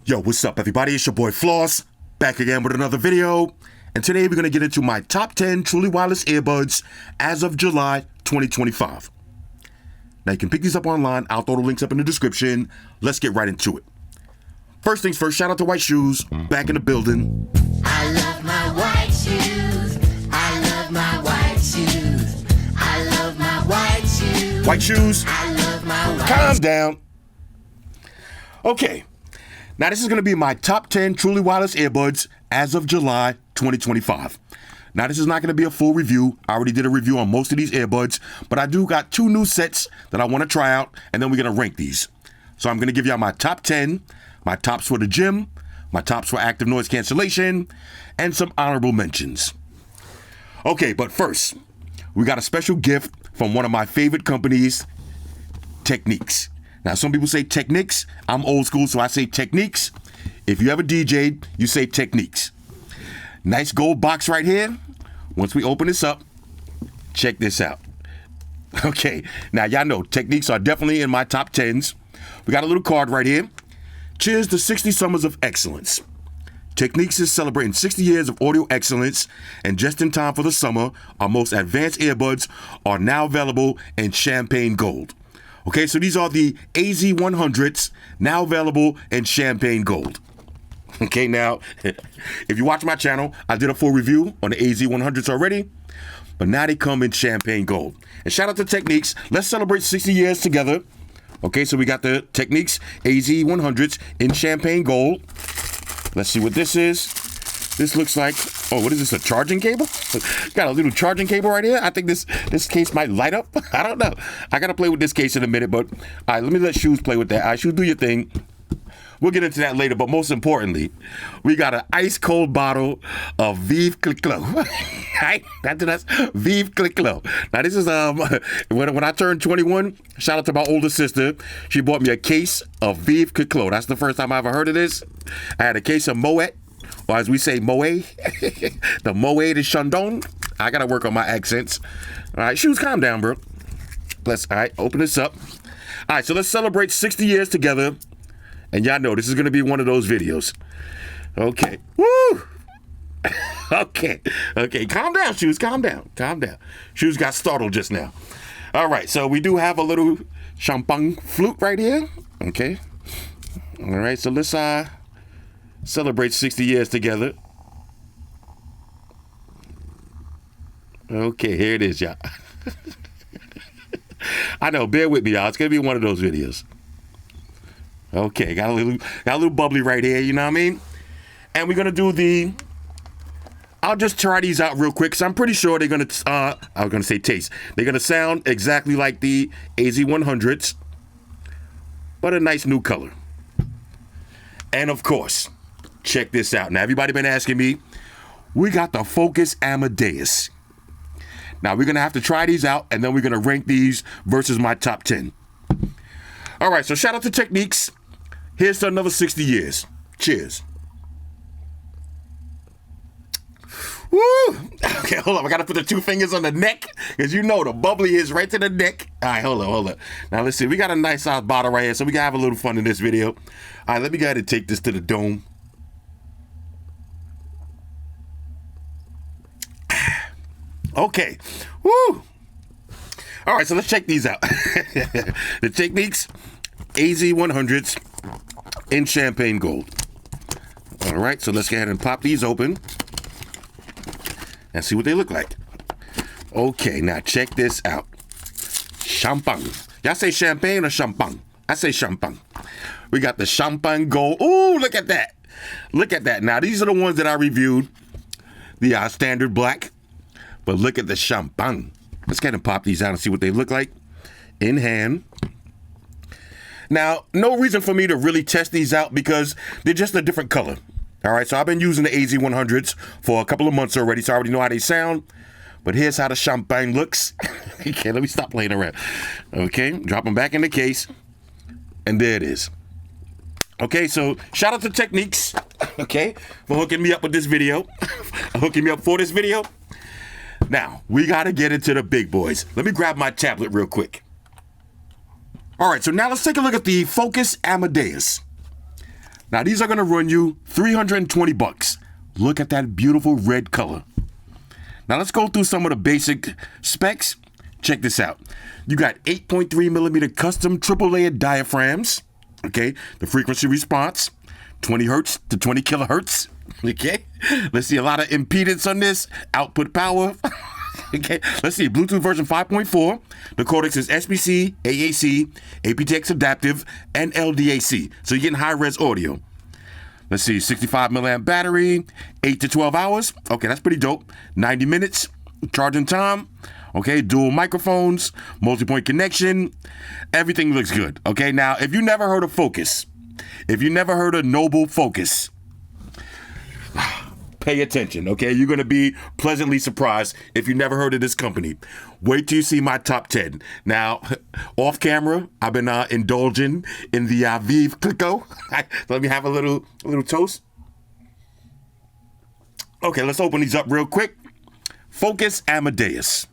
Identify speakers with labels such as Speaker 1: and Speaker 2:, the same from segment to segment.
Speaker 1: Yo, what's up, everybody? It's your boy Floss, back again with another video. And today we're going to get into my top 10 truly wireless earbuds as of July 2025. Now, you can pick these up online. I'll throw the links up in the description. Let's get right into it. First things first, shout out to White Shoes, back in the building.
Speaker 2: I love my white shoes. I love my white shoes. I love my white shoes.
Speaker 1: White Shoes,
Speaker 2: I love my white
Speaker 1: calm down. Okay. Now, this is going to be my top 10 truly wireless earbuds as of July 2025. Now, this is not going to be a full review. I already did a review on most of these earbuds, but I do got two new sets that I want to try out, and then we're going to rank these. So I'm going to give y'all my top 10, my tops for the gym, my tops for active noise cancellation, and some honorable mentions. Okay, but first, we got a special gift from one of my favorite companies, Technics. Now, some people say Technics. I'm old school, so I say Technics. If you ever DJ'd, you say Technics. Nice gold box right here. Once we open this up, check this out. Okay, now y'all know Technics are definitely in my top 10s. We got a little card right here. Cheers to 60 summers of excellence. Technics is celebrating 60 years of audio excellence, and just in time for the summer, our most advanced earbuds are now available in champagne gold. Okay, so these are the AZ100s, now available in champagne gold. Okay, now, if you watch my channel, I did a full review on the AZ100s already, but now they come in champagne gold. And shout out to Technics. Let's celebrate 60 years together. Okay, so we got the Technics AZ100s in champagne gold. Let's see what this is. This looks like, oh, what is this, a charging cable? Got a little charging cable right here. I think this case might light up. I don't know. I got to play with this case in a minute, but all right, let me let Shoes play with that. All right, Shoes, do your thing. We'll get into that later, but most importantly, we got an ice cold bottle of Vive Clicquot. Right? That's Vive Clicquot. Now, this is, when I turned 21, shout out to my older sister. She bought me a case of Vive Clicquot. That's the first time I ever heard of this. I had a case of Moet, or as we say, Moët, the Moët de Chandon. I got to work on my accents. All right, Shoes, calm down, bro. All right, open this up. All right, so let's celebrate 60 years together. And y'all know this is going to be one of those videos. Okay. Woo! Okay, calm down, Shoes, calm down. Shoes got startled just now. All right, so we do have a little champagne flute right here. Okay. All right, so let's celebrate 60 years together. Okay, here it is, y'all. I know, bear with me, y'all. It's going to be one of those videos. Okay, got a little bubbly right here, you know what I mean? And we're going to do I'll just try these out real quick, because I'm pretty sure they're going to, I was going to say taste. They're going to sound exactly like the AZ100s, but a nice new color. And of course, check this out. Now, everybody been asking me, we got the Focus Amadeus. Now, we're going to have to try these out, and then we're going to rank these versus my top 10. All right, so shout out to Technics. Here's to another 60 years. Cheers. Woo! Okay, hold on. I got to put the two fingers on the neck, because you know the bubbly is right to the neck. All right, hold on. Now, let's see. We got a nice size bottle right here, so we can have a little fun in this video. All right, let me go ahead and take this to the dome. Okay. Woo! All right, so let's check these out. The Technics AZ100s in champagne gold. All right, so let's go ahead and pop these open and see what they look like. Okay, now check this out. Champagne. Y'all say champagne or champagne? I say champagne. We got the champagne gold. Ooh, look at that. Look at that. Now, these are the ones that I reviewed. The standard black. But look at the champagne. Let's go ahead and pop these out and see what they look like in hand. Now, no reason for me to really test these out because they're just a different color. All right, so I've been using the AZ100s for a couple of months already, so I already know how they sound. But here's how the champagne looks. Okay, let me stop playing around. Okay, drop them back in the case. And there it is. Okay, so shout out to Technics, okay, for hooking me up with this video. Hooking me up for this video. Now, we got to get into the big boys. Let me grab my tablet real quick. All right, so now let's take a look at the Focus Amadeus. Now these are gonna run you $320. Look at that beautiful red color. Now let's go through some of the basic specs. Check this out. You got 8.3 millimeter custom triple layered diaphragms. Okay, the frequency response, 20 hertz to 20 kilohertz. Okay, let's see a lot of impedance on this. Output power. Okay, let's see Bluetooth version 5.4. The codec is SBC, AAC, aptX adaptive, and LDAC. So you're getting high res audio. Let's see, 65 milliamp battery, 8 to 12 hours. Okay, that's pretty dope. 90 minutes charging time. Okay, dual microphones, multi-point connection. Everything looks good. Okay, now if you never heard of Focus, if you never heard of Noble Focus, pay attention, okay? You're going to be pleasantly surprised if you never heard of this company. Wait till you see my top 10. Now, off camera, I've been indulging in the Vive Clico. Let me have a little toast. Okay, let's open these up real quick. Focus Amadeus.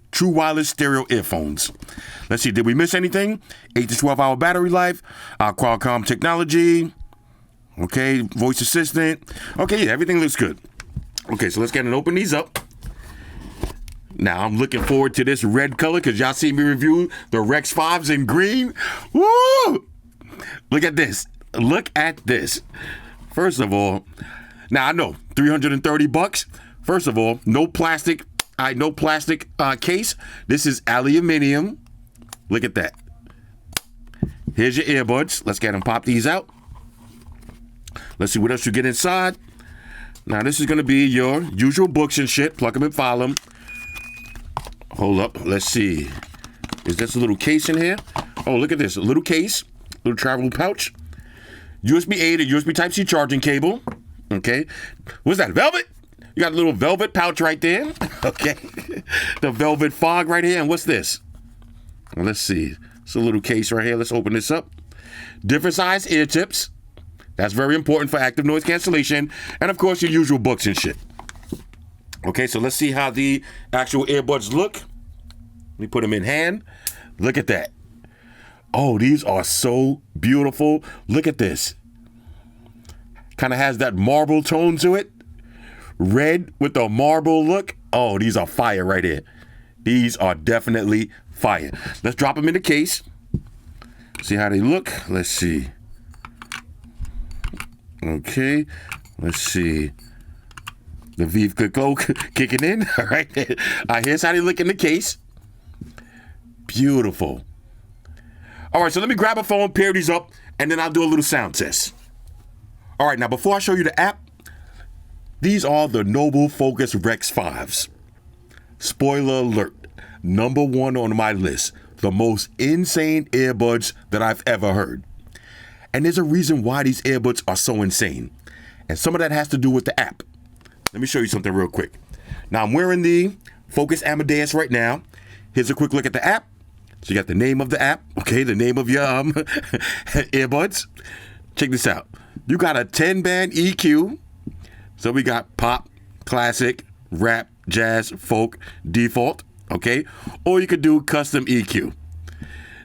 Speaker 1: True wireless stereo earphones. Let's see, did we miss anything? 8 to 12 hour battery life, Qualcomm technology. Okay, voice assistant. Okay, yeah, everything looks good. Okay, so let's get and open these up. Now, I'm looking forward to this red color because y'all see me review the Rex 5s in green. Woo! Look at this. Look at this. First of all, now I know, $330. First of all, no plastic case. This is aluminum. Look at that. Here's your earbuds. Let's get them pop these out. Let's see what else you get inside. Now, this is going to be your usual books and shit. Plug them and file them. Hold up. Let's see. Is this a little case in here? Oh, look at this. A little case. Little travel pouch. USB-A to USB Type-C charging cable. Okay. What's that? Velvet? You got a little velvet pouch right there. Okay. The velvet fog right here. And what's this? Well, let's see. It's a little case right here. Let's open this up. Different size ear tips. That's very important for active noise cancellation. And of course, your usual books and shit. Okay, so let's see how the actual earbuds look. Let me put them in hand. Look at that. Oh, these are so beautiful. Look at this. Kind of has that marble tone to it. Red with the marble look. Oh, these are fire right here. These are definitely fire. Let's drop them in the case. See how they look. Let's see. Okay, let's see. The Vive Clico kicking in. All right. Here's how they look in the case. Beautiful. All right, so let me grab a phone, pair these up, and then I'll do a little sound test. All right, now before I show you the app, these are the Noble Focus Rex 5s. Spoiler alert, number one on my list, the most insane earbuds that I've ever heard. And there's a reason why these earbuds are so insane. And some of that has to do with the app. Let me show you something real quick. Now, I'm wearing the Focus Amadeus right now. Here's a quick look at the app. So you got the name of the app, okay, the name of your earbuds. Check this out. You got a 10-band EQ. So we got pop, classic, rap, jazz, folk, default, okay? Or you could do custom EQ.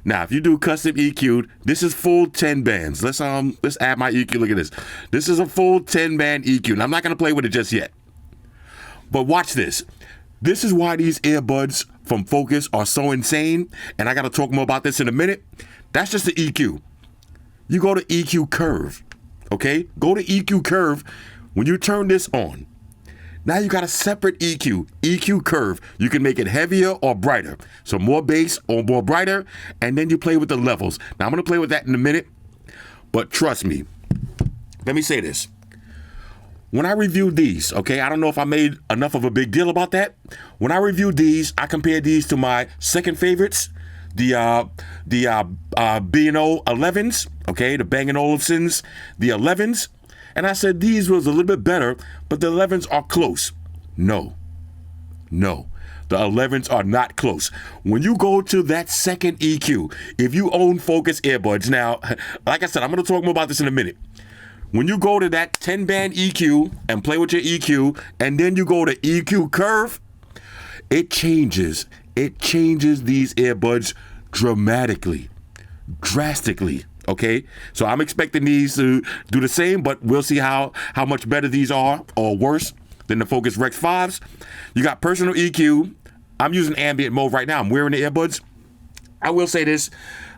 Speaker 1: Now, if you do custom EQ, this is full 10 bands. Let's add my EQ. Look at this. This is a full 10-band EQ. Now, I'm not going to play with it just yet. But watch this. This is why these earbuds from Focus are so insane. And I got to talk more about this in a minute. That's just the EQ. You go to EQ Curve, okay? Go to EQ Curve. When you turn this on, now you got a separate EQ Curve. You can make it heavier or brighter. So more bass or more brighter, and then you play with the levels. Now I'm gonna play with that in a minute, but trust me, let me say this. When I reviewed these, okay, I don't know if I made enough of a big deal about that. When I reviewed these, I compared these to my second favorites, the B&O 11s, okay, the Bang & Olufsen's, the 11s. And I said these was a little bit better, but the 11s are close. No. The 11s are not close. When you go to that second EQ, if you own Focus earbuds, now, like I said, I'm going to talk more about this in a minute. When you go to that 10-band EQ and play with your EQ, and then you go to EQ Curve, it changes these earbuds drastically, Okay, so I'm expecting these to do the same, but we'll see how much better these are or worse than the Focus Rex 5s. You got personal EQ. I'm using ambient mode right now. I'm wearing the earbuds. I will say this,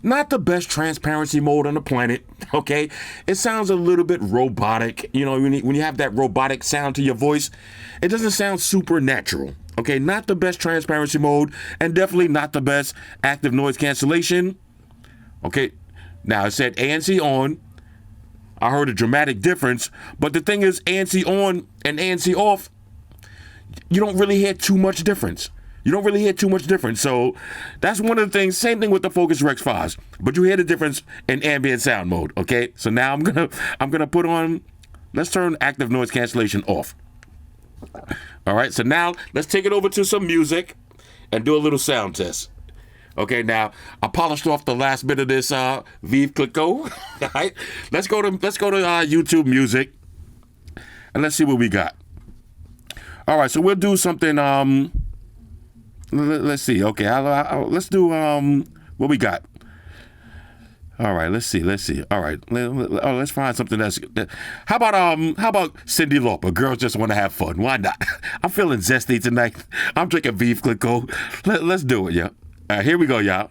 Speaker 1: not the best transparency mode on the planet, okay? It sounds a little bit robotic. You know, when you have that robotic sound to your voice, it doesn't sound super natural, okay? Not the best transparency mode, and definitely not the best active noise cancellation, okay? Now, it said ANC on. I heard a dramatic difference, but the thing is, ANC on and ANC off, you don't really hear too much difference. So that's one of the things. Same thing with the Focus Rex 5s, but you hear the difference in ambient sound mode. Okay, so now I'm gonna put on. Let's turn active noise cancellation off. All right, so now let's take it over to some music and do a little sound test. Okay, now I polished off the last bit of this Vive Clicquot. All right, let's go to YouTube Music and let's see what we got. All right, so we'll do something. Let's see. Okay, let's do what we got. All right, let's see. All right, let's find something that's. How about Cyndi Lauper? Girls just want to have fun. Why not? I'm feeling zesty tonight. I'm drinking Vive Clicquot. Let's do it, yeah. All right, here we go, y'all.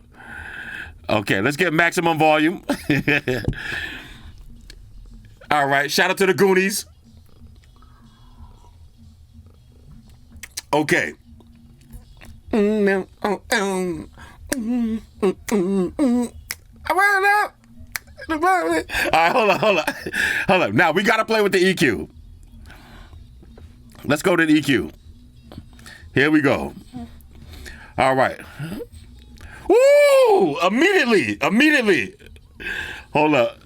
Speaker 1: Okay, let's get maximum volume. All right, shout out to the Goonies. Okay. All right, hold up. Now we gotta play with the EQ. Let's go to the EQ. Here we go. All right. Woo! Immediately. Hold up.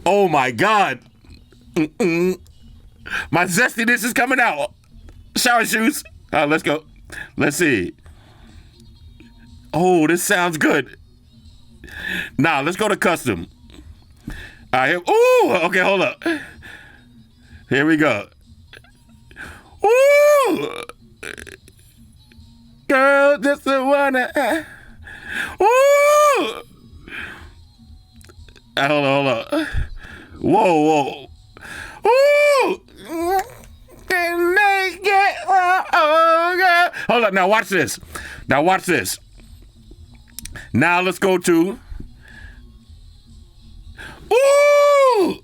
Speaker 1: Oh my God. My zestiness is coming out. Shower shoes. Let's go. Let's see. Oh, this sounds good. Now, let's go to custom. All right. Ooh, okay, hold up. Here we go. Ooh. Girl, just the one. Ooh. Hold on. Whoa. Ooh. Can make it. Oh, girl. Hold up. Now watch this. Now let's go to. Ooh.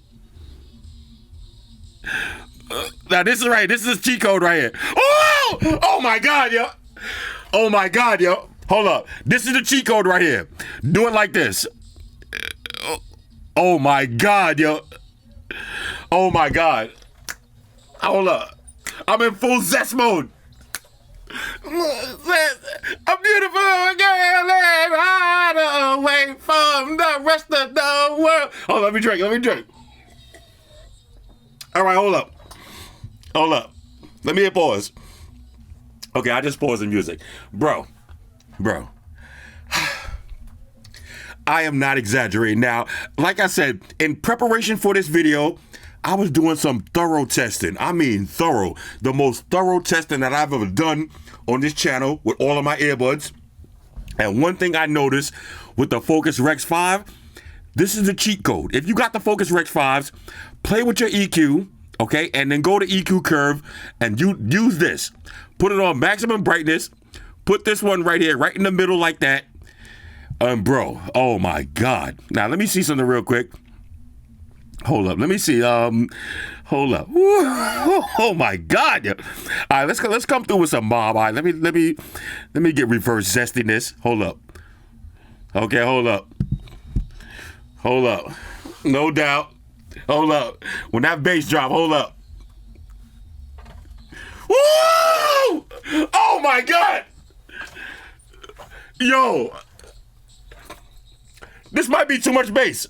Speaker 1: Now this is right. This is cheat code right here. Oh! Oh my God, yo. Hold up. This is the cheat code right here. Do it like this. Oh my God, yo. Oh my God. Hold up. I'm in full zest mode. A beautiful girl and hide away from the rest of the world. Oh, let me drink. All right, hold up. Let me hit pause. Okay, I just paused the music. Bro. I am not exaggerating. Now, like I said, in preparation for this video, I was doing some thorough testing. I mean thorough. The most thorough testing that I've ever done on this channel with all of my earbuds. And one thing I noticed with the Focus Rex 5, this is the cheat code. If you got the Focus Rex 5s, play with your EQ, okay? And then go to EQ curve and you use this. Put it on maximum brightness. Put this one right here, right in the middle like that. Bro, oh my God. Now, let me see something real quick. Hold up. Let me see. Hold up. Woo. Oh my God. All right, let's come through with some mob. All right, let me get reverse zestiness. Hold up. Okay, hold up. No doubt. Hold up. When that bass drop, hold up. Woo! Oh my God. Yo. This might be too much bass.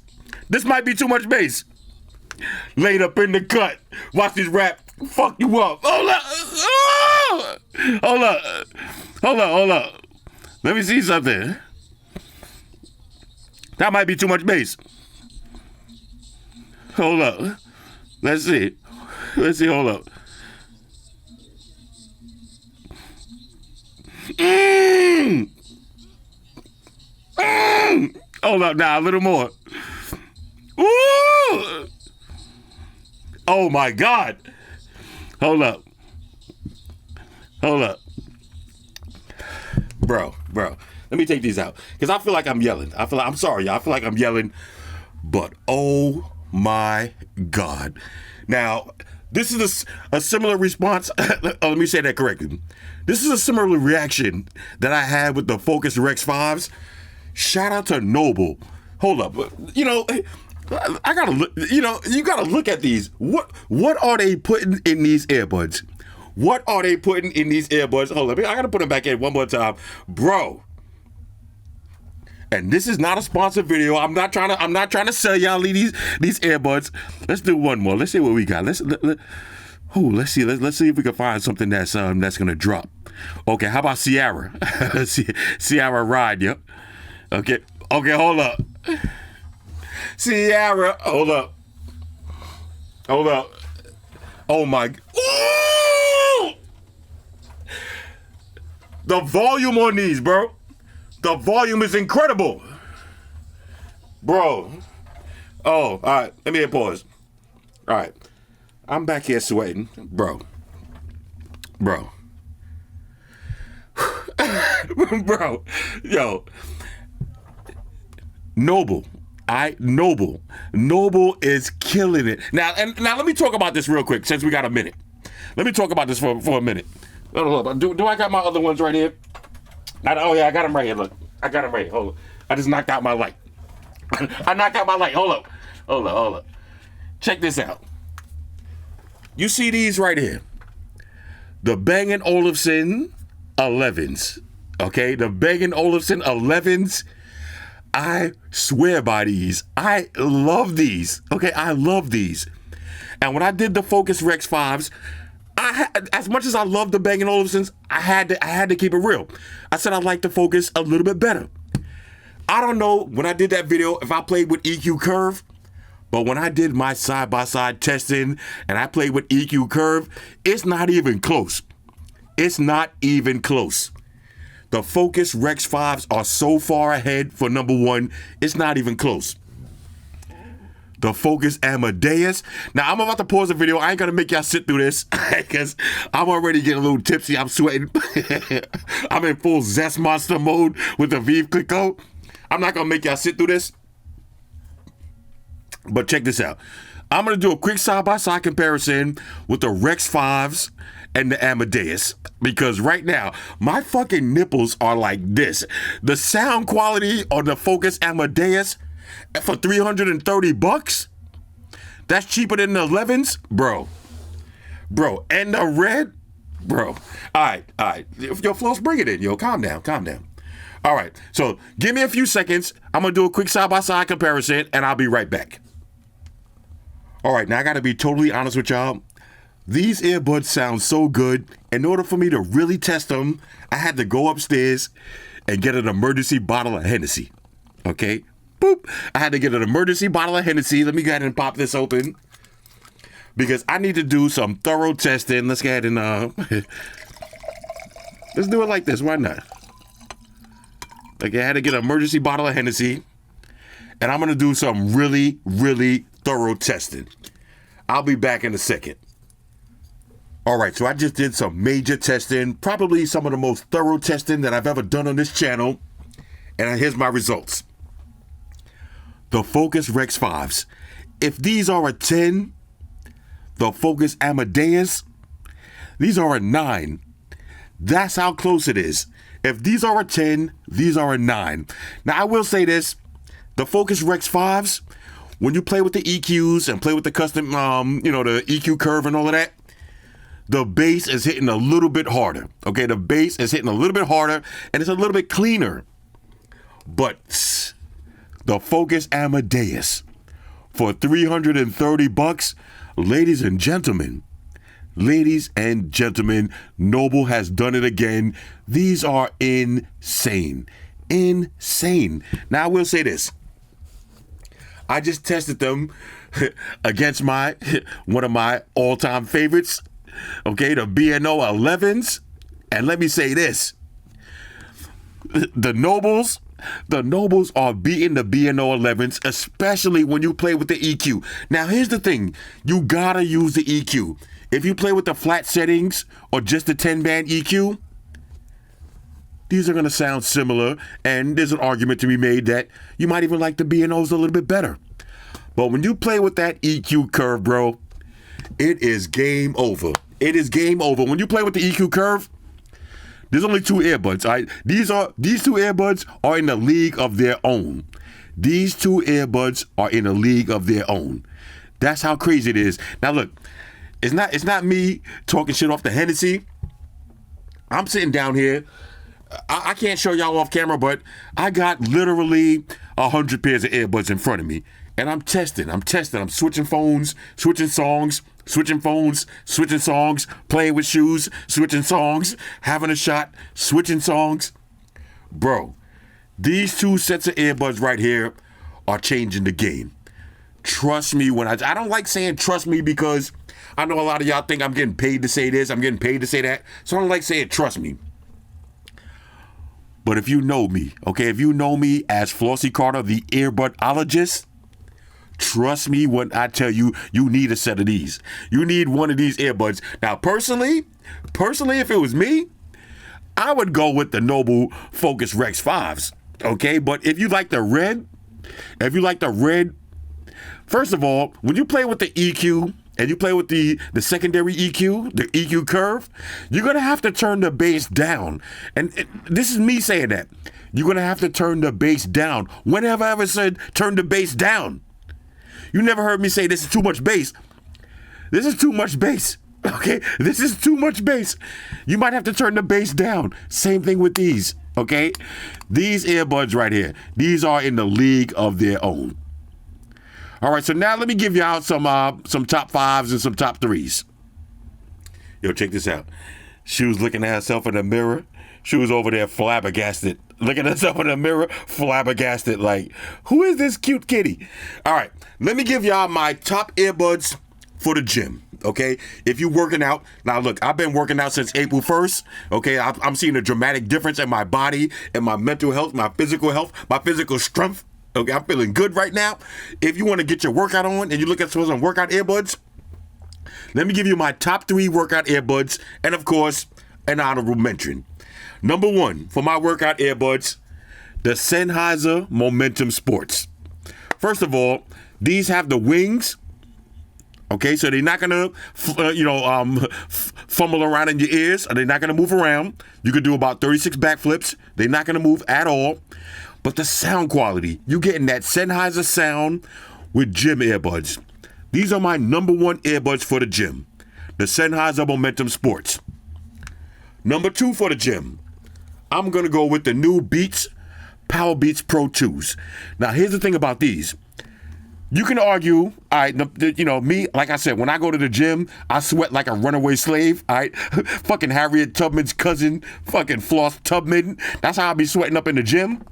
Speaker 1: Laid up in the cut. Watch this rap fuck you up. Hold up. Let me see something. That might be too much bass. Hold up. Let's see. Hold up. Hold up now, a little more. Ooh! Oh my God. Hold up. Bro. Let me take these out. Because I feel like I'm yelling. I'm sorry, y'all. I feel like I'm yelling. But oh my God. Now, this is a similar response. Let me say that correctly. This is a similar reaction that I had with the Focus Rex 5s. Shout out to Noble. Hold up. You know, I gotta look, you know, you gotta look at these. What are they putting in these earbuds? What are they putting in these earbuds? Hold up, I gotta put them back in one more time. Bro. And this is not a sponsored video. I'm not trying to sell y'all these earbuds. Let's do one more. Let's see what we got. Let's see if we can find something that's gonna drop. Okay, how about Sierra? Sierra Ride, yep. Okay, hold up. Sierra, hold up. Oh my, ooh! The volume on these, bro. The volume is incredible. Bro. Oh, all right, let me hit pause. All right, I'm back here sweating, bro. Bro, yo. Noble is killing it. Now let me talk about this real quick since we got a minute. Let me talk about this for a minute. Do I got my other ones right here? Oh yeah, I got them right here. Look, I got them right here. Hold up. I just knocked out my light. Hold up. Check this out. You see these right here? The Bang & Olufsen 11s. Okay, the Bang & Olufsen 11s. I swear by these. I love these. Okay, I love these. And when I did the Focus Rex 5s, as much as I love the Bang & Olufsens, I had to keep it real. I said I'd like the Focus a little bit better. I don't know when I did that video if I played with EQ Curve, but when I did my side-by-side testing and I played with EQ Curve, it's not even close. It's not even close. The Focus Rex 5s are so far ahead for number one, it's not even close. The Focus Amadeus. Now, I'm about to pause the video. I ain't going to make y'all sit through this because I'm already getting a little tipsy. I'm sweating. I'm in full Zest Monster mode with the Vive Clicquot. I'm not going to make y'all sit through this. But check this out. I'm going to do a quick side-by-side comparison with the Rex 5s and the Amadeus, because right now my fucking nipples are like this. The sound quality on the Focus Amadeus for $330, that's cheaper than the 11s, bro. And the red, bro. All right. Yo, Floss, bring it in, yo. Calm down. All right, so give me a few seconds. I'm gonna do a quick side-by-side comparison, and I'll be right back. All right, now I gotta be totally honest with y'all. These earbuds sound so good. In order for me to really test them, I had to go upstairs and get an emergency bottle of Hennessy. Okay? Boop. I had to get an emergency bottle of Hennessy. Let me go ahead and pop this open, because I need to do some thorough testing. Let's go ahead and let's do it like this. Why not? Okay, I had to get an emergency bottle of Hennessy, and I'm going to do some really, really thorough testing. I'll be back in a second. All right, so I just did some major testing, probably some of the most thorough testing that I've ever done on this channel, and here's my results. The Focus Rex 5s. If these are a 10, the Focus Amadeus, these are a 9. That's how close it is. If these are a 10, these are a 9. Now, I will say this. The Focus Rex 5s, when you play with the EQs and play with the custom, the EQ curve and all of that, the bass is hitting a little bit harder. Okay, the bass is hitting a little bit harder, and it's a little bit cleaner. But the Focus Amadeus for $330, ladies and gentlemen, Noble has done it again. These are insane. Now, I will say this. I just tested them against one of my all-time favorites, okay, the B&O 11s. And let me say this. The Nobles The Nobles are beating the B&O 11s, especially when you play with the EQ. Now, here's the thing. You gotta use the EQ. If you play with the flat settings or just the 10-band EQ, these are gonna sound similar, and there's an argument to be made that you might even like the B&Os a little bit better. But when you play with that EQ curve, bro, it is game over. It is game over. When you play with the EQ curve, there's only two earbuds, all right? These two earbuds are in a league of their own. These two earbuds are in a league of their own. That's how crazy it is. Now look, it's not me talking shit off the Hennessy. I'm sitting down here. I can't show y'all off camera, but I got literally 100 pairs of earbuds in front of me. And I'm testing. I'm switching phones, switching songs, switching phones, switching songs, playing with shoes, switching songs, having a shot, switching songs. Bro, these two sets of earbuds right here are changing the game. Trust me when I don't like saying trust me because I know a lot of y'all think I'm getting paid to say this, I'm getting paid to say that. So I don't like saying trust me. But if you know me, okay, if you know me as Flossy Carter, the earbudologist, trust me when I tell you, you need a set of these. You need one of these earbuds. Now, personally, if it was me, I would go with the Noble Focus Rex 5s, okay? But if you like the red, first of all, when you play with the EQ and you play with the secondary EQ, the EQ curve, you're going to have to turn the bass down. And this is me saying that. You're going to have to turn the bass down. When have I ever said turn the bass down? You never heard me say this is too much bass. This is too much bass, okay? This is too much bass. You might have to turn the bass down. Same thing with these, okay? These earbuds right here, these are in the league of their own. All right, so now let me give y'all some top fives and some top threes. Yo, check this out. She was looking at herself in the mirror. She was over there flabbergasted. Looking at herself in the mirror, flabbergasted, like, who is this cute kitty? All right, let me give y'all my top earbuds for the gym, okay? If you're working out, now look, I've been working out since April 1st, okay? I'm seeing a dramatic difference in my body, in my mental health, my physical strength, okay? I'm feeling good right now. If you want to get your workout on and you look at some workout earbuds, let me give you my top 3 workout earbuds, and of course, an honorable mention. Number 1 for my workout earbuds, the Sennheiser Momentum Sports. First of all, these have the wings. Okay, so they're not gonna, fumble around in your ears. They're not gonna move around. You can do about 36 backflips. They're not gonna move at all. But the sound quality, you getting that Sennheiser sound with gym earbuds. These are my number 1 earbuds for the gym, the Sennheiser Momentum Sports. Number 2 for the gym, I'm gonna go with the new Beats Power Beats Pro 2s. Now, here's the thing about these. You can argue, all right, me, like I said, when I go to the gym, I sweat like a runaway slave, all right? Fucking Harriet Tubman's cousin, fucking Floss Tubman. That's how I be sweating up in the gym.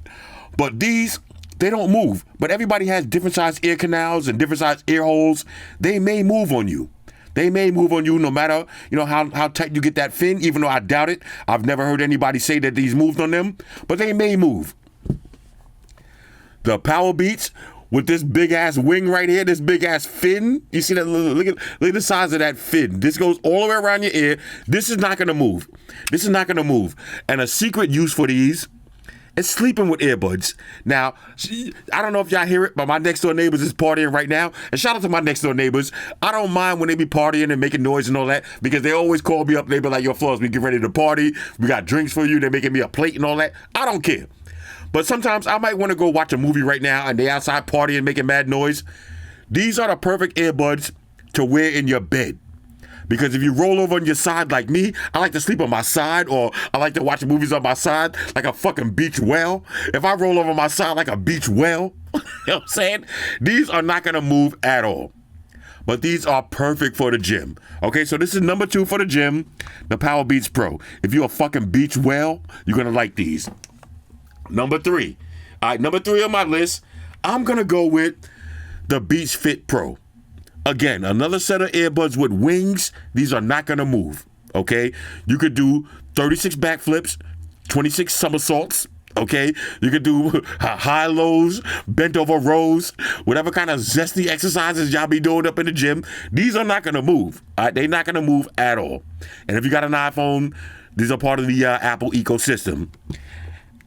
Speaker 1: But these, they don't move. But everybody has different size ear canals and different size ear holes. They may move on you. They may move on you no matter, how tight you get that fin, even though I doubt it. I've never heard anybody say that these moved on them, but they may move. The Power Beats with this big ass wing right here, this big ass fin. You see that? Look at the size of that fin. This goes all the way around your ear. This is not gonna move. This is not gonna move. And a secret use for these, it's sleeping with earbuds. Now, I don't know if y'all hear it, but my next door neighbors is partying right now. And shout out to my next door neighbors. I don't mind when they be partying and making noise and all that, because they always call me up. They be like, yo, Floss, we get ready to party. We got drinks for you. They're making me a plate and all that. I don't care. But sometimes I might want to go watch a movie right now and they outside partying, making mad noise. These are the perfect earbuds to wear in your bed. Because if you roll over on your side like me, I like to sleep on my side, or I like to watch movies on my side like a fucking beach whale. If I roll over on my side like a beach whale, you know what I'm saying? These are not going to move at all. But these are perfect for the gym. Okay, so this is number 2 for the gym, the Power Beats Pro. If you're a fucking beach whale, you're going to like these. Number 3. All right, number 3 on my list, I'm going to go with the Beats Fit Pro. Again, another set of earbuds with wings. These are not going to move, okay? You could do 36 backflips, 26 somersaults, Okay, you can do high lows, bent over rows, whatever kind of zesty exercises y'all be doing up in the gym. These are not gonna move. They're not gonna move at all. And if you got an iPhone, these are part of the Apple ecosystem.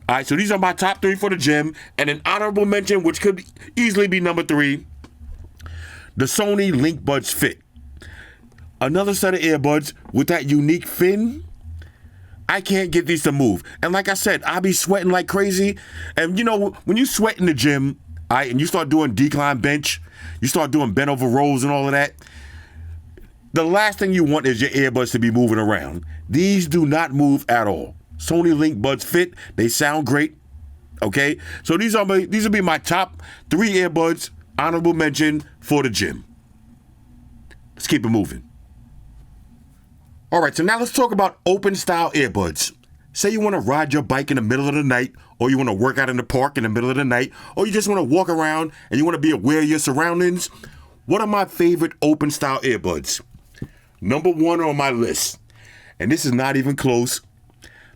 Speaker 1: All right, so these are my top 3 for the gym, and an honorable mention, which could easily be number 3, the Sony LinkBuds Fit. Another set of earbuds with that unique fin. I can't get these to move. And like I said, I be sweating like crazy. And you know, when you sweat in the gym, and you start doing decline bench, you start doing bent over rows and all of that, the last thing you want is your earbuds to be moving around. These do not move at all. Sony LinkBuds Fit, they sound great. Okay, so these will be my top 3 earbuds, honorable mention for the gym. Let's keep it moving. All right, so now let's talk about open style earbuds. Say you want to ride your bike in the middle of the night, or you want to work out in the park in the middle of the night, or you just want to walk around and you want to be aware of your surroundings. What are my favorite open style earbuds? Number 1 on my list, and this is not even close,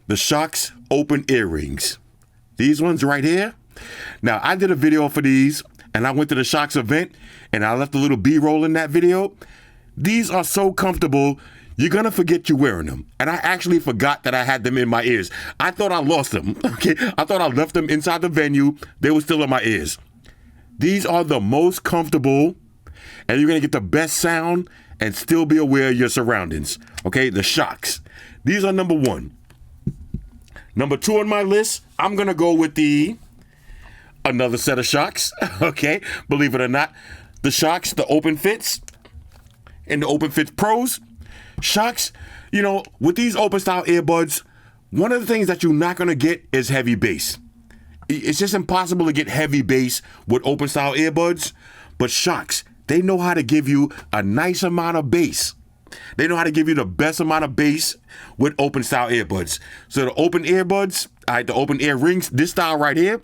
Speaker 1: the Shocks open earrings. These ones right here. Now, I did a video for these, and I went to the Shocks event, and I left a little B-roll in that video. These are so comfortable, you're going to forget you're wearing them. And I actually forgot that I had them in my ears. I thought I lost them, okay? I thought I left them inside the venue. They were still in my ears. These are the most comfortable, and you're going to get the best sound and still be aware of your surroundings, okay? The Shocks. These are number 1. Number 2 on my list, I'm going to go with another set of Shocks, okay? Believe it or not, the Shocks, the Open Fits, and the Open Fits Pros. Shocks, you know, with these open style earbuds, one of the things that you're not going to get is heavy bass. It's just impossible to get heavy bass with open style earbuds, but Shocks, they know how to give you a nice amount of bass. They know how to give you the best amount of bass with open style earbuds. So the open earbuds, the open ear rings, this style right here.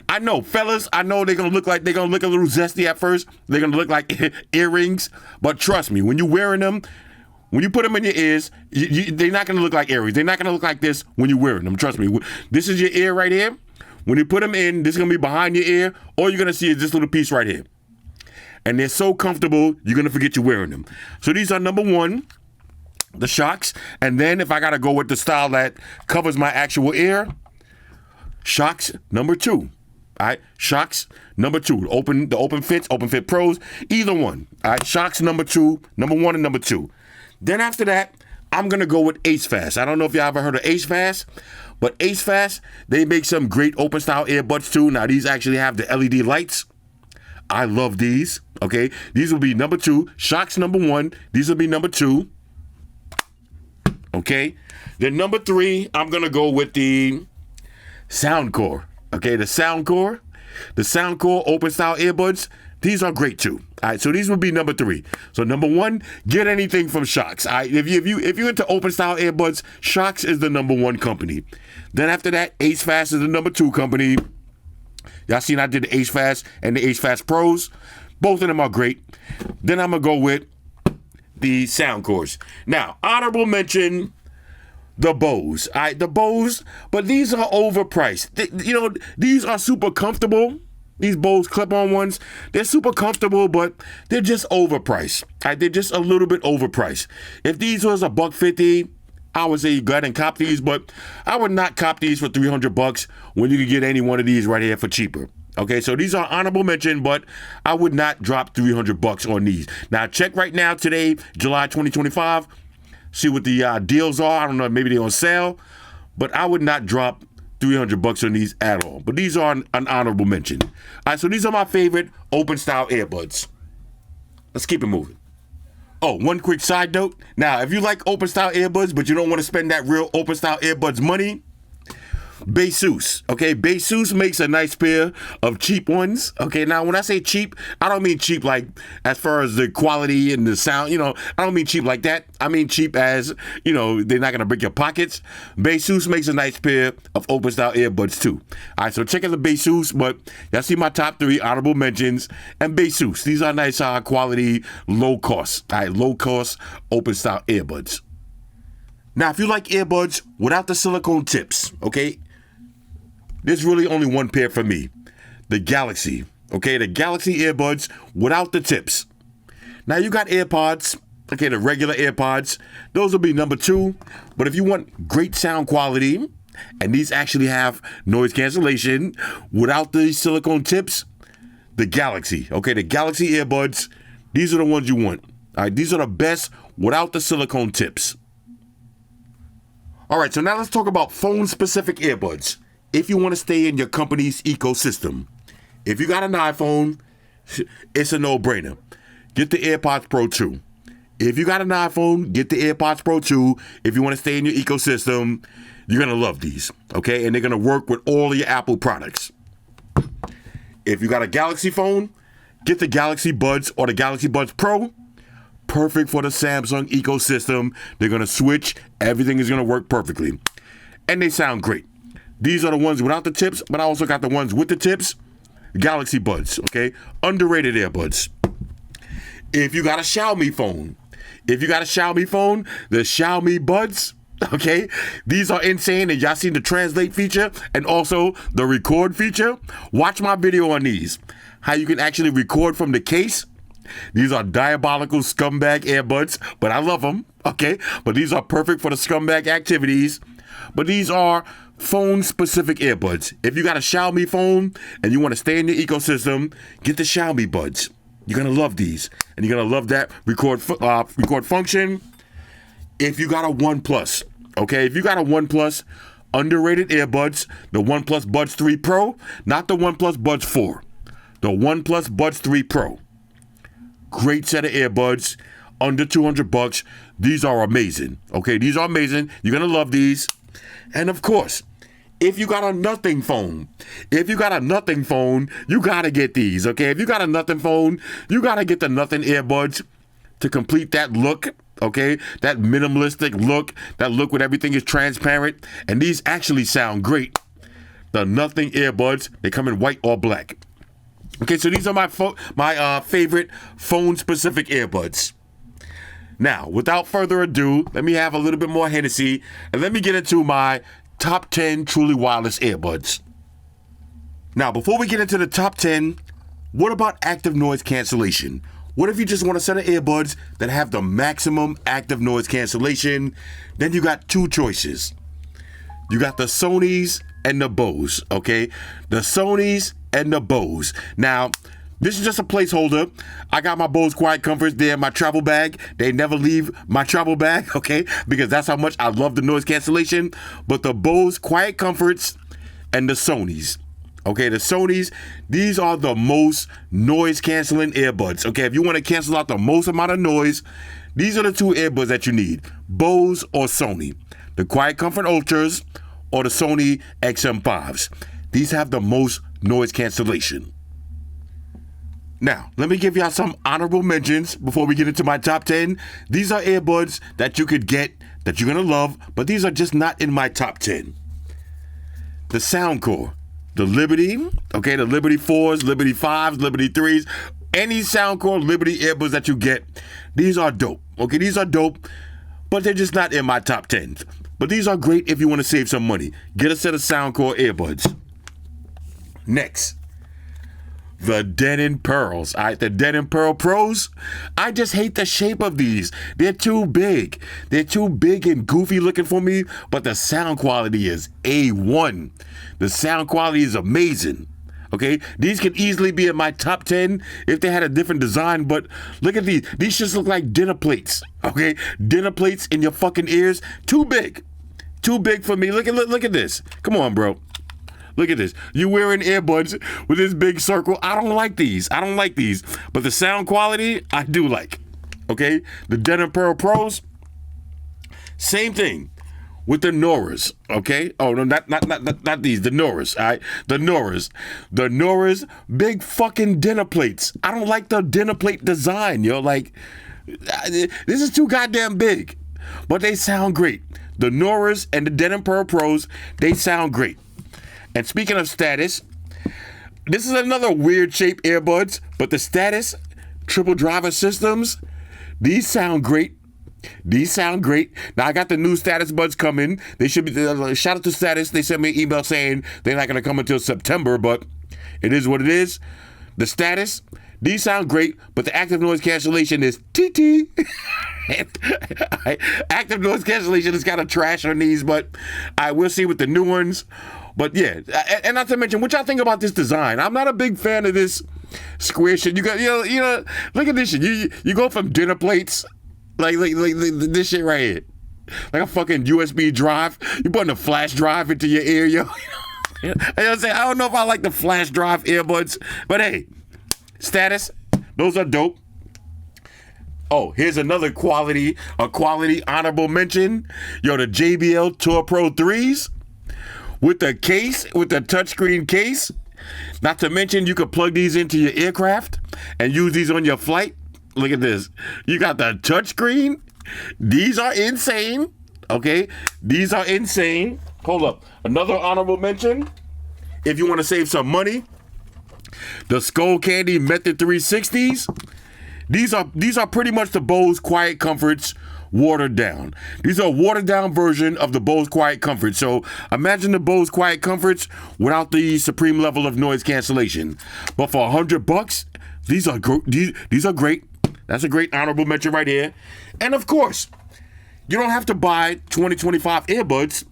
Speaker 1: I know, fellas, I know they're gonna look a little zesty at first. They're gonna look like earrings, but trust me, when you're wearing them, when you put them in your ears, they're not gonna look like earrings. They're not gonna look like this when you're wearing them. Trust me. This is your ear right here. When you put them in, this is gonna be behind your ear. All you're gonna see is this little piece right here. And they're so comfortable, you're going to forget you're wearing them. So these are number 1, the Shocks. And then if I got to go with the style that covers my actual ear, Shocks number 2. All right, Shocks number 2. The open fits, Open Fit Pros, either one. All right, Shocks number 2, number 1 and number 2. Then after that, I'm going to go with Ace Fast. I don't know if y'all ever heard of Ace Fast, but Ace Fast, they make some great open style earbuds too. Now these actually have the LED lights. I love these, okay? These will be number 2. Shocks number 1. These will be number 2. Okay? Then number 3, I'm going to go with the Soundcore. Okay, the Soundcore. The Soundcore open style earbuds. These are great too. All right, so these will be number 3. So number 1, get anything from Shocks. All right, if you're into open style earbuds, Shocks is the number 1 company. Then after that, Ace Fast is the number 2 company. Y'all seen I did the Ace Fast and the Ace Fast Pros. Both of them are great. Then I'm going to go with the Soundcores. Now, honorable mention, the Bose. All right, the Bose, but these are overpriced. These are super comfortable. These Bose clip-on ones, they're super comfortable, but they're just overpriced. All right, they're just a little bit overpriced. If these was $150, I would say you go ahead and cop these, but I would not cop these for $300 when you can get any one of these right here for cheaper. Okay, so these are honorable mention, but I would not drop $300 on these. Now, check right now, today, July 2025, see what the deals are. I don't know, maybe they're on sale, but I would not drop $300 on these at all. But these are an honorable mention. All right, so these are my favorite open style earbuds. Let's keep it moving. Oh, one quick side note. Now, if you like open style earbuds, but you don't want to spend that real open style earbuds money, Baseus, okay? Baseus makes a nice pair of cheap ones, okay? Now, when I say cheap, I don't mean cheap like as far as the quality and the sound, I don't mean cheap like that. I mean cheap as, they're not going to break your pockets. Baseus makes a nice pair of open style earbuds too. All right, so check out the Baseus, but y'all see my top 3 honorable mentions and Baseus. These are nice quality, low cost, all right, low cost open style earbuds. Now, if you like earbuds without the silicone tips, okay, there's really only one pair for me. The Galaxy. Okay, the Galaxy earbuds without the tips. Now you got AirPods. Okay, the regular AirPods. Those will be number 2. But if you want great sound quality, and these actually have noise cancellation without the silicone tips, the Galaxy. Okay, the Galaxy earbuds. These are the ones you want. All right, these are the best without the silicone tips. All right, so now let's talk about phone-specific earbuds. If you want to stay in your company's ecosystem. If you got an iPhone, it's a no-brainer. Get the AirPods Pro 2. If you got an iPhone, get the AirPods Pro 2. If you want to stay in your ecosystem, you're going to love these, okay? And they're going to work with all of your Apple products. If you got a Galaxy phone, get the Galaxy Buds or the Galaxy Buds Pro. Perfect for the Samsung ecosystem. They're going to switch. Everything is going to work perfectly. And they sound great. These are the ones without the tips, but I also got the ones with the tips. Galaxy Buds, okay? Underrated earbuds. If you got a Xiaomi phone, the Xiaomi Buds, okay? These are insane, and y'all seen the translate feature and also the record feature. Watch my video on these. How you can actually record from the case. These are diabolical scumbag earbuds, but I love them, okay? But these are perfect for the scumbag activities. But these are phone-specific earbuds. If you got a Xiaomi phone and you want to stay in your ecosystem, get the Xiaomi Buds. You're going to love these. And you're going to love that record function. If you got a OnePlus, okay? If you got a OnePlus, underrated earbuds, the OnePlus Buds 3 Pro, not the OnePlus Buds 4. The OnePlus Buds 3 Pro. Great set of earbuds, under $200. These are amazing, okay? These are amazing. You're going to love these. And of course, if you got a nothing phone, you got to get these, okay? If you got a nothing phone, you got to get the nothing earbuds to complete that look, okay? That minimalistic look, that look when everything is transparent. And these actually sound great. The nothing earbuds, they come in white or black. Okay, so these are my favorite phone-specific earbuds. Now, without further ado, let me have a little bit more Hennessy, and let me get into my top 10 truly wireless earbuds. Now, before we get into the top 10, what about active noise cancellation? What if you just want a set of earbuds that have the maximum active noise cancellation? Then you got 2 choices. You got the Sonys and the Bose, okay? The Sonys and the Bose. Now, this is just a placeholder. I got my Bose Quiet Comforts there in my travel bag. They never leave my travel bag, okay? Because that's how much I love the noise cancellation. But the Bose Quiet Comforts and the Sonys, okay? The Sonys, these are the most noise canceling earbuds, okay? If you want to cancel out the most amount of noise, these are the 2 earbuds that you need. Bose or Sony. The Quiet Comfort Ultras or the Sony XM5s. These have the most noise cancellation. Now, let me give y'all some honorable mentions before we get into my top 10. These are earbuds that you could get, that you're going to love, but these are just not in my top 10. The Soundcore, the Liberty, okay, the Liberty 4s, Liberty 5s, Liberty 3s, any Soundcore Liberty earbuds that you get, these are dope, okay? These are dope, but they're just not in my top 10. But these are great if you want to save some money. Get a set of Soundcore earbuds. Next, the Denon Pearls. All right, the Denon Pearl Pros. I just hate the shape of these. They're too big. They're too big and goofy looking for me, but the sound quality is A1. The sound quality is amazing. Okay, these could easily be in my top 10 if they had a different design, but look at these. These just look like dinner plates. Okay, dinner plates in your fucking ears. Too big. Too big for me. Look at this. Come on, bro. Look at this. You wearing earbuds with this big circle. I don't like these. But the sound quality, I do like. Okay? The Denon Pearl Pros, same thing with the Noras. Okay? Oh, no, not these. The Noras. All right? The Noras. The Noras, big fucking dinner plates. I don't like the dinner plate design, yo. Like, this is too goddamn big. But they sound great. The Noras and the Denon Pearl Pros, they sound great. And speaking of Status, this is another weird shape earbuds, but the Status triple driver systems, these sound great. These sound great. Now I got the new Status buds coming. They should be. Shout out to Status. They sent me an email saying they're not going to come until September, but it is what it is. The Status. These sound great, but the active noise cancellation is TT. Active noise cancellation is kind of trash on these, but I will see with the new ones. But yeah, and not to mention, what y'all think about this design? I'm not a big fan of this square shit. You got, you know, look at this shit. You go from dinner plates, like this shit right here, like a fucking USB drive. You putting a flash drive into your ear, yo. You know what I'm saying? I don't know if I like the flash drive earbuds, but hey, Status, those are dope. Oh, here's another quality honorable mention. Yo, the JBL Tour Pro 3s with the case, with the touchscreen case. Not to mention, you could plug these into your aircraft and use these on your flight. Look at this. You got the touchscreen. These are insane. Okay, these are insane. Hold up. Another honorable mention. If you want to save some money, the Skull Candy Method 360s. These are pretty much the Bose Quiet Comforts watered down. These are a watered down version of the Bose Quiet Comfort. So imagine the Bose Quiet Comforts without the supreme level of noise cancellation. But for $100, these are great. That's a great honorable mention right here. And of course, you don't have to buy 2025 earbuds.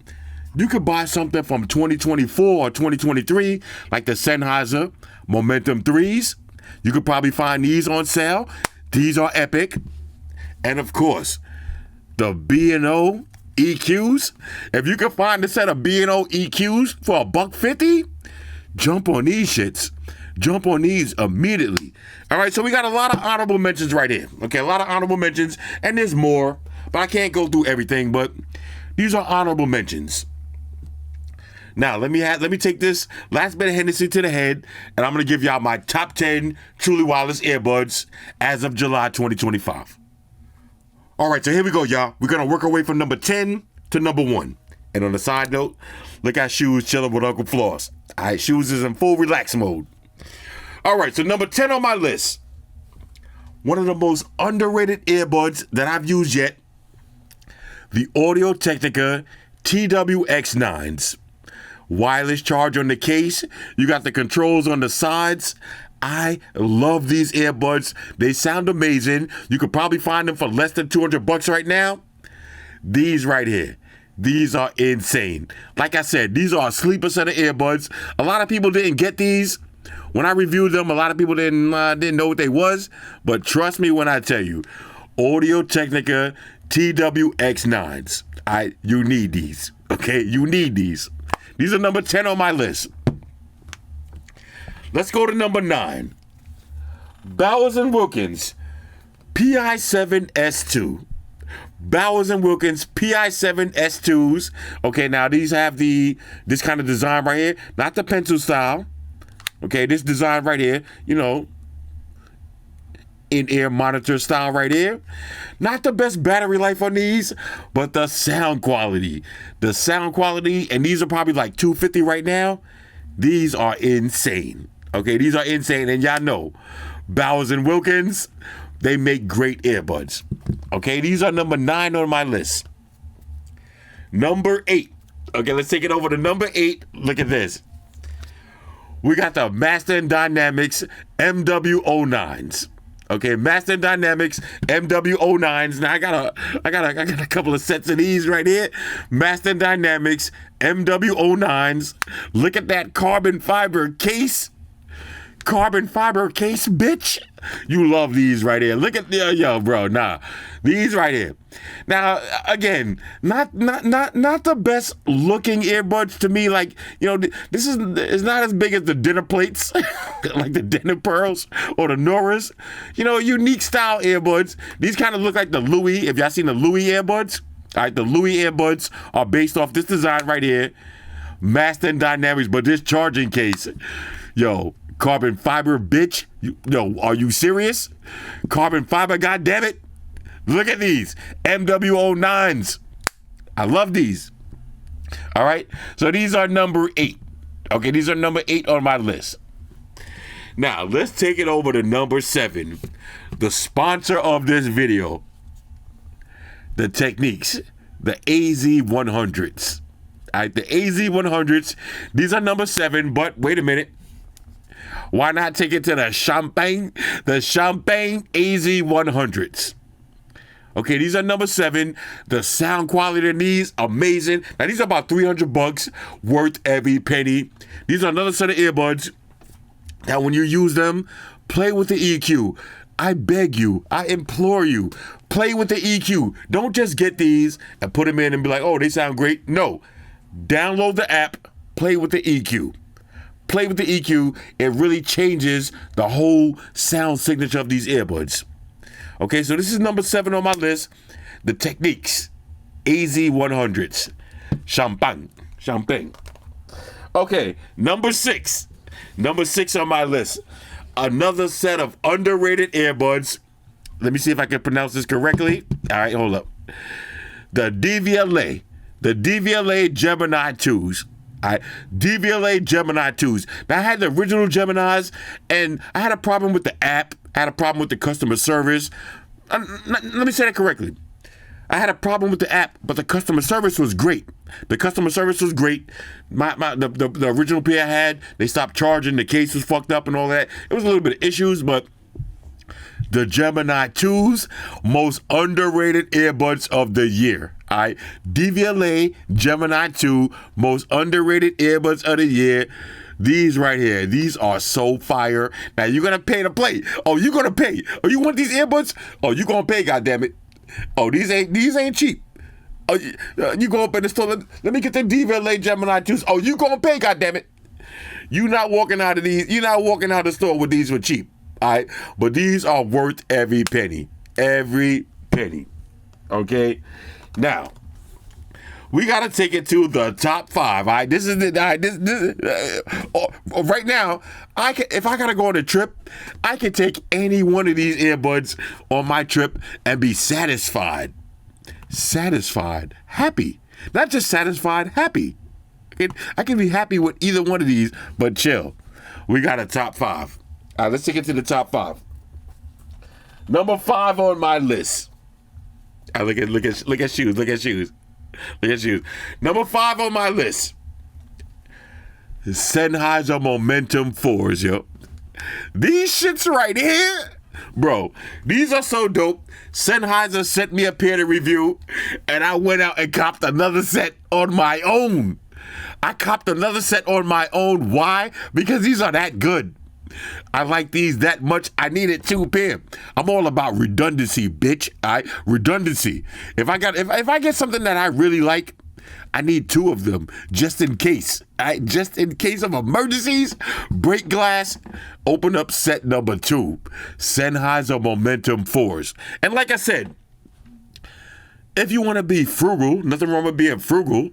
Speaker 1: You could buy something from 2024 or 2023, like the Sennheiser Momentum 3s. You could probably find these on sale. These are epic. And of course, the B&O EQs. If you can find a set of B&O EQs for $150, jump on these shits. Jump on these immediately. All right, so we got a lot of honorable mentions right here. Okay, a lot of honorable mentions, and there's more, but I can't go through everything, but these are honorable mentions. Now, let me take this last bit of Hennessy to the head, and I'm going to give y'all my top 10 truly wireless earbuds as of July 2025. All right, so here we go, y'all. We're going to work our way from number 10 to number 1. And on the side note, look at Shoes chilling with Uncle Floss. All right, Shoes is in full relax mode. All right, so number 10 on my list. One of the most underrated earbuds that I've used yet, the Audio-Technica TWX9s. Wireless charge on the case. You got the controls on the sides. I love these earbuds. They sound amazing. You could probably find them for less than $200 right now. These right here. These are insane. Like I said, these are a sleeper set of earbuds. A lot of people didn't get these. When I reviewed them, a lot of people didn't know what they was. But trust me when I tell you, Audio-Technica TWX9s. You need these. Okay, you need these. These are number 10 on my list. Let's go to number 9. Bowers & Wilkins PI7S2. Bowers & Wilkins PI7S2s. Okay, now these have this kind of design right here. Not the pencil style. Okay, this design right here, you know, in-ear monitor style right here. Not the best battery life on these, but the sound quality. The sound quality, and these are probably like $250 right now. These are insane. Okay, these are insane, and y'all know, Bowers & Wilkins, they make great earbuds. Okay, these are number 9 on my list. Number 8. Okay, let's take it over to number 8. Look at this. We got the Master & Dynamics MW09s. Okay, Master & Dynamics MW09s. Now I got a couple of sets of these right here. Master & Dynamics MW09s. Look at that carbon fiber case. Carbon fiber case, bitch. You love these right here. Look at yo, bro. Nah, these right here. Now, again, not the best looking earbuds to me. Like, you know, this is not as big as the dinner plates, like the dinner pearls or the Noras. You know, unique style earbuds. These kind of look like the Louis. If y'all seen the Louis earbuds, all right, the Louis earbuds are based off this design right here, Master & Dynamics. But this charging case, yo. Carbon fiber, bitch. Yo, are you serious? Carbon fiber, goddammit. Look at these. MW09s. I love these. All right. So these are number 8. Okay, these are number 8 on my list. Now, let's take it over to number 7. The sponsor of this video. the Techniques, the AZ100s. All right, the AZ100s, these are number 7, but wait a minute. Why not take it to the Champagne AZ100s? Okay, these are number 7. The sound quality of these, amazing. Now, these are about $300, worth every penny. These are another set of earbuds that when you use them, play with the EQ. I beg you, I implore you, play with the EQ. Don't just get these and put them in and be like, oh, they sound great. No, download the app, play with the EQ. Play with the EQ. It really changes the whole sound signature of these earbuds. Okay, so this is number 7 on my list. The Techniques AZ100s. Champagne. Okay, number 6. Number 6 on my list. Another set of underrated earbuds. Let me see if I can pronounce this correctly. All right, hold up. The DVLA Gemini 2s. DVLA Gemini 2s. Now, I had the original Geminis, and I had a problem with the app. I had a problem with the customer service. Let me say that correctly. I had a problem with the app, but the customer service was great. The original pair I had, they stopped charging. The case was fucked up and all that. It was a little bit of issues, but the Gemini 2s, most underrated earbuds of the year. All right, DVLA Gemini 2, most underrated earbuds of the year. These right here, these are so fire. Now you're gonna pay to play. Oh, you're gonna pay. Oh, you want these earbuds? Oh, you gonna pay? Goddammit. Oh, these ain't cheap. Oh, you go up in the store. Let me get the DVLA Gemini 2s. Oh, you gonna pay? Goddammit. You not walking out of these. You're not walking out of the store with these for cheap. All right, but these are worth every penny. Every penny. Okay. Now, we gotta take it to the top 5. All right, this is the right now. If I gotta go on a trip, I can take any one of these earbuds on my trip and be satisfied, happy. Not just satisfied, happy. I can be happy with either one of these, but chill. We got a top 5. All right, let's take it to the top 5. Number 5 on my list. Look at shoes. Number 5 on my list. Sennheiser Momentum 4s, yo. These shits right here, bro, these are so dope. Sennheiser sent me a pair to review, and I went out and copped another set on my own. Why? Because these are that good. I like these that much. I needed 2 pair. I'm all about redundancy, bitch. Redundancy. If I get something that I really like, I need 2 of them just in case. Just in case of emergencies, break glass, open up set number 2. Sennheiser Momentum 4s. And like I said, if you want to be frugal, nothing wrong with being frugal.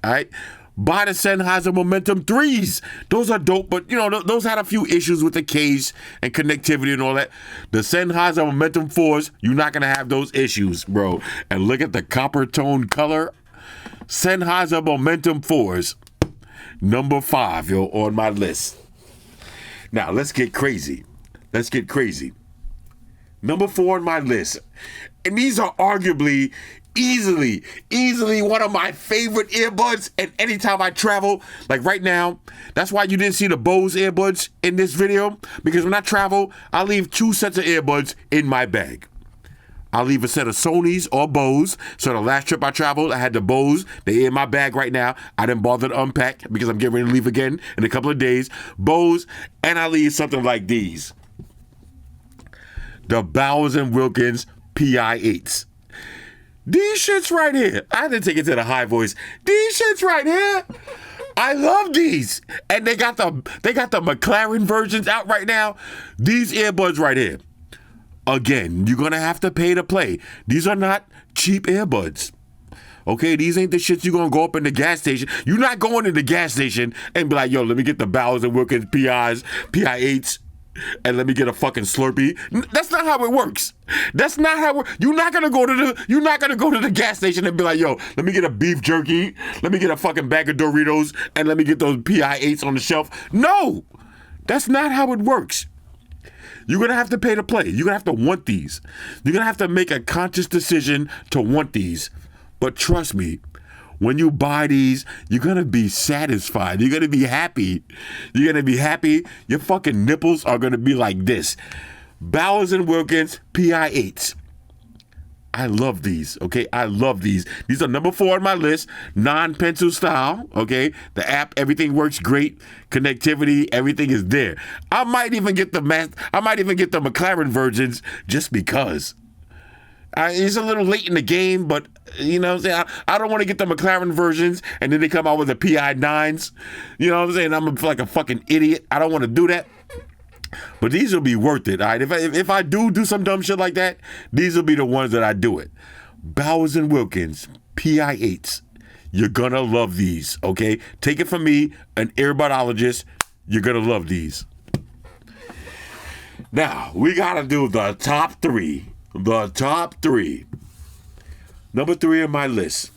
Speaker 1: All right. Buy the Sennheiser Momentum 3s. Those are dope, but those had a few issues with the case and connectivity and all that. The Sennheiser Momentum 4s, you're not gonna have those issues, bro. And look at the copper tone color. Sennheiser Momentum 4s, number 5, yo, on my list. Now let's get crazy. Number 4 on my list, and these are arguably easily one of my favorite earbuds. And anytime I travel, like right now, that's why you didn't see the Bose earbuds in this video, because when I travel, I leave 2 sets of earbuds in my bag. I'll leave a set of Sony's or Bose. So the last trip I traveled, I had the Bose. They're in my bag right now. I didn't bother to unpack because I'm getting ready to leave again in a couple of days. Bose, and I leave something like these. The Bowers & Wilkins PI8s. These shits right here. I had to take it to the high voice. These shits right here. I love these. And they got the McLaren versions out right now. These earbuds right here. Again, you're going to have to pay to play. These are not cheap earbuds. Okay, these ain't the shits you're going to go up in the gas station. You're not going to the gas station and be like, yo, let me get the Bowers & Wilkins PI8s. And let me get a fucking Slurpee. That's not how it works. That's not how you're not gonna go to the gas station and be like, yo, let me get a beef jerky, let me get a fucking bag of Doritos, and let me get those PI8s on the shelf. No, that's not how it works. You're going to have to pay to play. You're going to have to want these. You're going to have to make a conscious decision to want these. But trust me, when you buy these, you're going to be satisfied. You're going to be happy. You're going to be happy. Your fucking nipples are going to be like this. Bowers & Wilkins PI8s. I love these, okay? I love these. These are number 4 on my list. Non-pencil style, okay? The app, everything works great. Connectivity, everything is there. I might even get the McLaren versions just because. It's a little late in the game, but you know what I'm saying? I don't want to get the McLaren versions and then they come out with the PI9s. You know what I'm saying? I'm like a fucking idiot. I don't want to do that. But these will be worth it, all right? If I do some dumb shit like that, these will be the ones that I do it. Bowers & Wilkins, PI8s. You're going to love these, okay? Take it from me, an earbudologist. You're going to love these. Now, we got to do the top 3. The top 3. Number 3 on my list.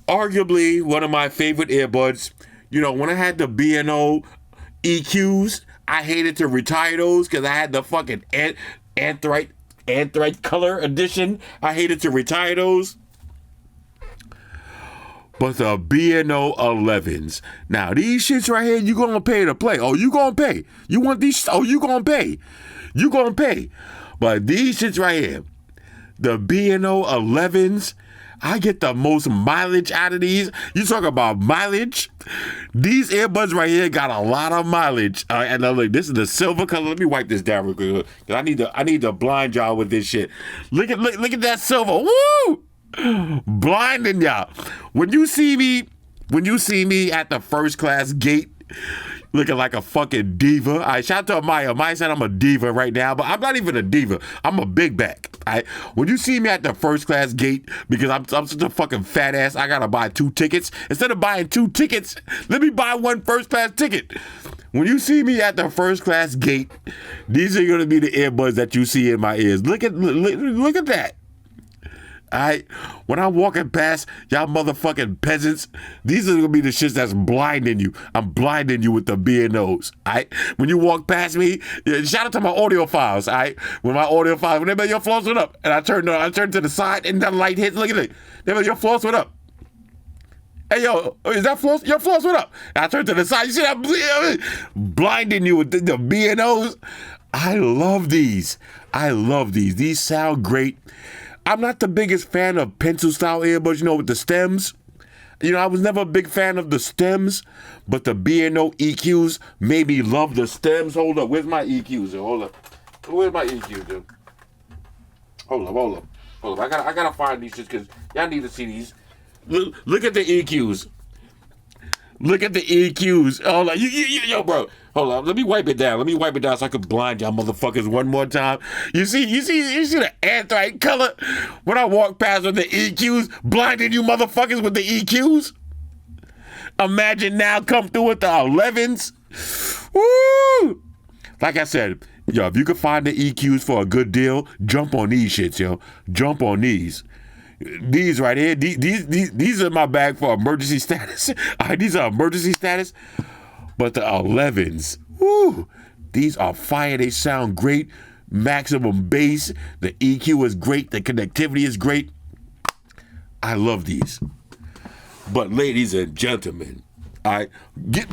Speaker 1: Arguably one of my favorite earbuds. You know, when I had the B&O EQs, I hated to retire those because I had the fucking Anthrite color edition. I hated to retire those. But the B&O 11s. Now, these shits right here, you going to pay to play. Oh, you going to pay. You want these? Oh, you going to pay. You going to pay. But these shits right here, the B&O 11s, I get the most mileage out of these. You talk about mileage? These earbuds right here got a lot of mileage. And look, this is the silver color. Let me wipe this down real quick. I need to blind y'all with this shit. Look at that silver. Woo! Blinding y'all. When you see me at the first class gate, looking like a fucking diva. All right, shout out to Amaya. Amaya said I'm a diva right now, but I'm not even a diva. I'm a big back. All right? When you see me at the first class gate, because I'm such a fucking fat ass, I gotta buy 2 tickets. Instead of buying 2 tickets, let me buy 1 first class ticket. When you see me at the first class gate, these are gonna be the earbuds that you see in my ears. Look at that. Alright, when I'm walking past y'all motherfucking peasants, these are gonna be the shits that's blinding you. I'm blinding you with the B&Os. Alright, when you walk past me, shout out to my audiophiles. Alright, when my audiophiles, when they your floss went up, and I turn to the side, and that light hits. Look at it, your floss went up. Hey yo, is that floss? Your floss went up. And I turn to the side. You see that blinding you with the B&Os? I love these. I love these. These sound great. I'm not the biggest fan of pencil style earbuds, you know, with the stems. You know, I was never a big fan of the stems, but the B&O EQs made me love the stems. Hold up, where's my EQs? Hold up. Where's my EQs, dude? Hold up. I gotta find these shits because y'all need to see these. Look at the EQs. Look at the EQs. Hold on. Yo, bro. Hold on. Let me wipe it down so I can blind y'all motherfuckers one more time. You see the anthrite color? When I walk past with the EQs, blinding you motherfuckers with the EQs? Imagine now come through with the 11s. Woo! Like I said, yo, if you can find the EQs for a good deal, jump on these shits, yo. Jump on these. These right here, these are my bag for emergency status. All right, these are emergency status. But the 11s, woo, these are fire. They sound great. Maximum bass. The EQ is great. The connectivity is great. I love these. But ladies and gentlemen, all right,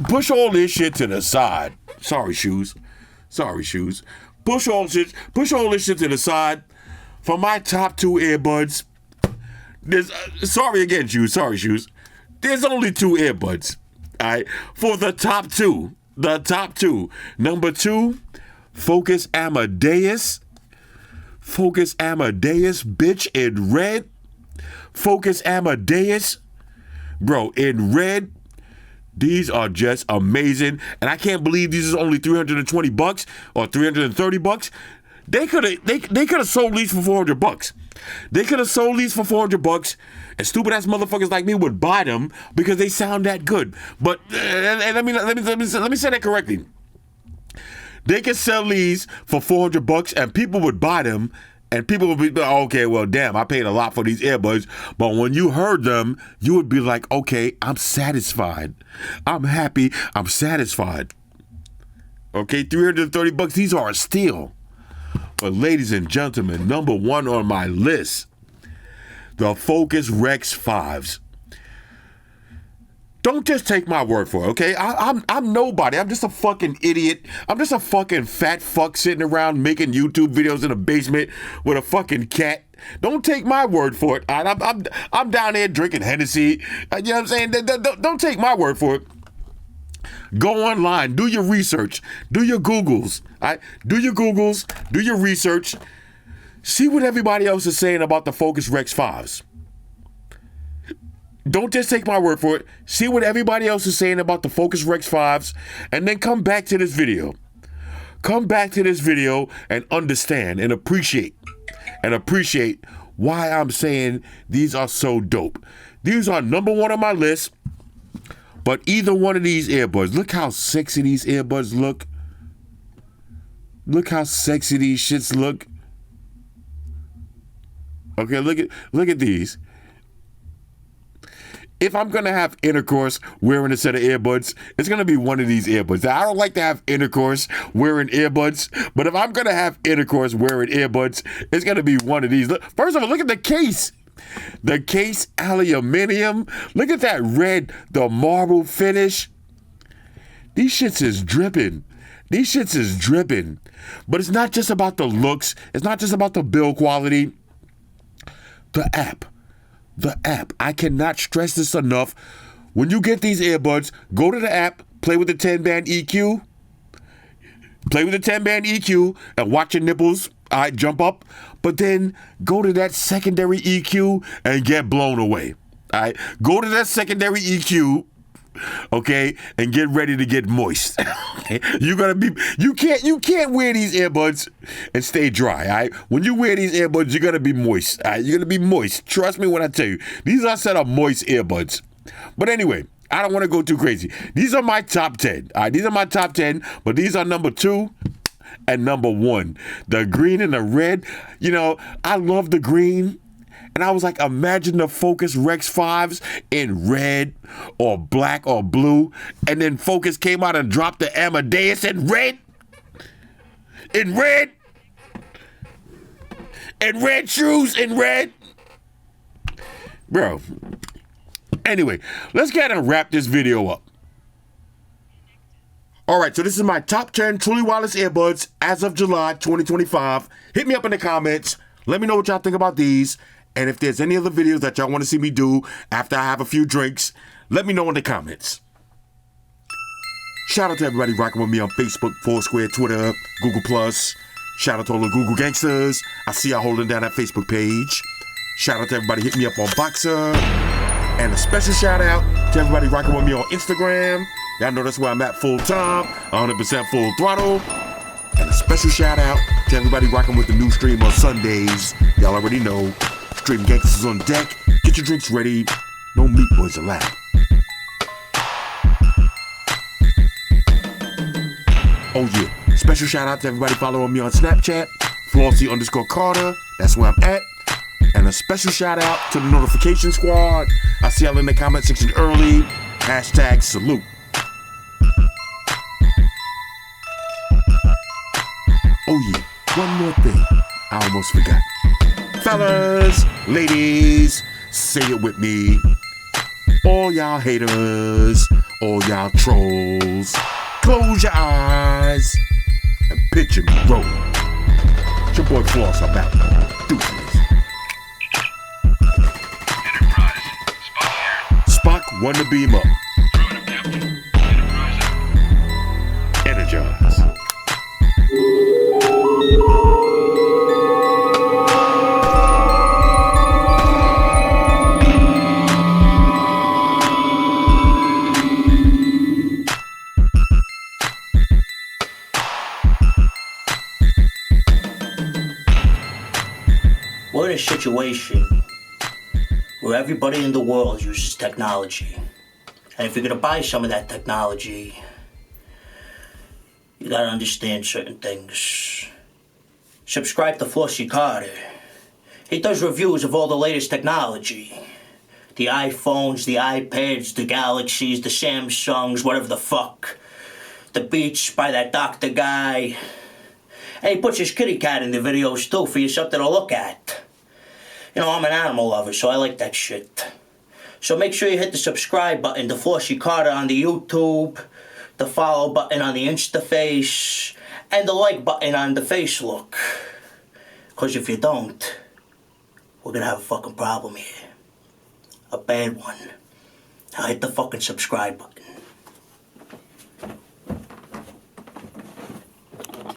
Speaker 1: push all this shit to the side. Sorry, shoes. Push all this shit to the side. For my top 2 earbuds, sorry again, shoes. There's only 2 earbuds. All right, for the top 2. Number 2, Focus Amadeus. Focus Amadeus, bitch, in red. Focus Amadeus, bro, in red. These are just amazing, and I can't believe these is only $320 or $330. They could have sold these for $400. They could have sold these for $400, and stupid ass motherfuckers like me would buy them because they sound that good. But and let me say that correctly. They could sell these for $400, and people would buy them, and people would be, okay, well, damn, I paid a lot for these earbuds. But when you heard them, you would be like, okay, I'm satisfied. I'm happy. I'm satisfied. Okay, $330. These are a steal. But ladies and gentlemen, number one on my list, the Focus Rex 5s. Don't just take my word for it, okay? I'm nobody. I'm just a fucking idiot. I'm just a fucking fat fuck sitting around making YouTube videos in a basement with a fucking cat. Don't take my word for it. I'm down there drinking Hennessy. You know what I'm saying? Don't take my word for it. Go online. Do your research. Do your Googles. Do your Googles. Do your research. See what everybody else is saying about the Focus Rex 5s. Don't just take my word for it. See what everybody else is saying about the Focus Rex 5s, and then come back to this video. Come back to this video and understand and appreciate why I'm saying these are so dope. These are number one on my list, but either one of these earbuds, look how sexy these earbuds look. Look how sexy these shits look. Okay, look at these. If I'm going to have intercourse wearing a set of earbuds, it's going to be one of these earbuds. I don't like to have intercourse wearing earbuds, but if I'm going to have intercourse wearing earbuds, it's going to be one of these. First of all, look at the case. The case, aluminum. Look at that red, the marble finish. These shits is dripping. These shits is dripping. But it's not just about the looks. It's not just about the build quality. The app. The app. I cannot stress this enough. When you get these earbuds, go to the app, play with the 10-band EQ. Play with the 10-band EQ and watch your nipples jump up. But then go to that secondary EQ and get blown away. All right? Go to that secondary EQ, okay, and get ready to get moist. You can't wear these earbuds and stay dry. All right, when you wear these earbuds, you're gonna be moist. All right, you're gonna be moist. Trust me when I tell you, these are a set of moist earbuds. But anyway, I don't want to go too crazy. These are my top 10. All right, these are my top 10, but these are number 2 and number 1. The green and the red. You know, I love the green. And I was like, imagine the Focus Rex 5s in red or black or blue. And then Focus came out and dropped the Amadeus in red. In red. And red shoes in red. Bro. Anyway, let's get and wrap this video up. All right, so this is my top 10 truly wireless earbuds as of July 2025. Hit me up in the comments. Let me know what y'all think about these. And if there's any other videos that y'all want to see me do after I have a few drinks, let me know in the comments. Shout out to everybody rocking with me on Facebook, Foursquare, Twitter, Google+. Shout out to all the Google gangsters. I see y'all holding down that Facebook page. Shout out to everybody hitting me up on Boxer. And a special shout out to everybody rocking with me on Instagram. Y'all know that's where I'm at full time, 100% full throttle. And a special shout out to everybody rocking with the new stream on Sundays. Y'all already know. Stream gangsters on deck. Get your drinks ready. No meat boys allowed. Oh yeah. Special shout out to everybody following me on Snapchat. Flossy_Carter. That's where I'm at. And a special shout out to the notification squad. I see y'all in the comment section early. Hashtag salute. Oh yeah. One more thing. I almost forgot. Fellas, ladies, say it with me. All y'all haters, all y'all trolls, close your eyes and picture me rolling. It's your boy Floss about deuces.
Speaker 3: Enterprise, Spock here.
Speaker 1: Spock, one to beam up.
Speaker 3: Affirmative, Captain. Enterprise.
Speaker 1: Energize.
Speaker 4: We're in a situation where everybody in the world uses technology. And if you're gonna buy some of that technology, you gotta understand certain things. Subscribe to Flossy Carter. He does reviews of all the latest technology. The iPhones, the iPads, the Galaxies, the Samsungs, whatever the fuck. the beach by that doctor guy. And he puts his kitty cat in the videos too for you something to look at. You know, I'm an animal lover, so I like that shit. So make sure you hit the subscribe button, the Flossy Carter on the YouTube, the follow button on the Instaface, and the like button on the Facebook. Because if you don't, we're gonna have a fucking problem here. A bad one. Now hit the fucking subscribe button.